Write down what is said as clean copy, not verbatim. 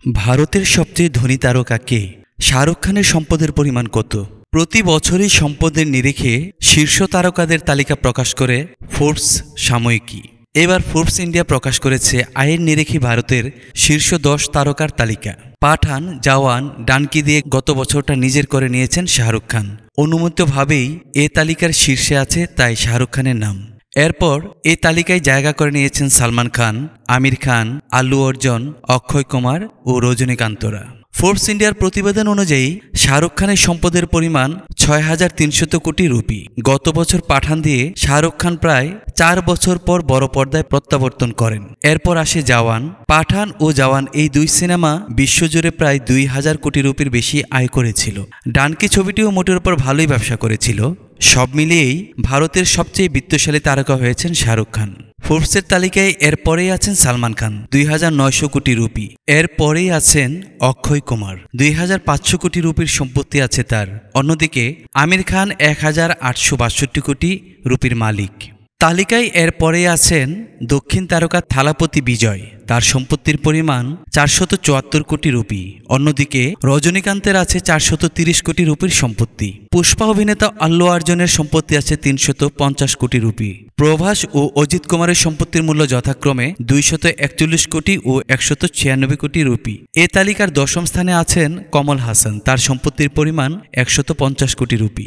ভারতের সবচেয়ে ধনী তারকা কে? শাহরুখ খানের সম্পদের পরিমাণ কত? প্রতি বছরই সম্পদের নিরিখে শীর্ষ তারকাদের তালিকা প্রকাশ করে ফোর্বস সাময়িকী। এবার ফোর্বস ইন্ডিয়া প্রকাশ করেছে আয়ের নিরিখে ভারতের শীর্ষ 10 তারকার তালিকা। পাঠান, জওয়ান, ডানকি দিয়ে গত বছরটা নিজের করে নিয়েছেন শাহরুখ খান। অনুমিতভাবেই এ তালিকার শীর্ষে আছে তাই শাহরুখ খানের নাম। এরপর এই তালিকায় জায়গা করে নিয়েছেন সালমান খান, আমির খান, আল্লু অর্জুন, অক্ষয় কুমার ও রজনীকান্তরা। ফোর্বস ইন্ডিয়ার প্রতিবেদন অনুযায়ী শাহরুখ খানের সম্পদের পরিমাণ ৬,৩০০ কোটি রুপি। গত বছর পাঠান দিয়ে শাহরুখ খান প্রায় 4 বছর পর বড় পর্দায় প্রত্যাবর্তন করেন। এরপর আসে জওয়ান। পাঠান ও জওয়ান এই দুই সিনেমা বিশ্বজুড়ে প্রায় ২,০০০ কোটি রুপির বেশি আয় করেছিল। ডানকি ছবিটিও মোটের উপর ভালোই ব্যবসা করেছিল। সব মিলিয়েই ভারতের সবচেয়ে বিত্তশালী তারকা হয়েছেন শাহরুখ খান। ফোর্বসের তালিকায় এরপরেই আছেন সালমান খান, ২,৯০০ কোটি রুপি। এরপরেই আছেন অক্ষয় কুমার, ২,৫০০ কোটি রুপির সম্পত্তি আছে তার। অন্যদিকে আমির খান ১,৮৬২ কোটি রুপির মালিক। তালিকায় এরপরেই আছেন দক্ষিণ তারকা থালাপতি বিজয়, তার সম্পত্তির পরিমাণ ৪৭৪ কোটি রুপি। অন্যদিকে রজনীকান্তের আছে ৪৩০ কোটি রুপির সম্পত্তি। পুষ্পা অভিনেতা আল্লু অর্জুনের সম্পত্তি আছে ৩৫০ কোটি রুপি। প্রভাস ও অজিত কুমারের সম্পত্তির মূল্য যথাক্রমে ২৪১ কোটি ও ১৯৬ কোটি রুপি। এ তালিকার ১০ম স্থানে আছেন কমল হাসান, তার সম্পত্তির পরিমাণ ১৫০ কোটি রুপি।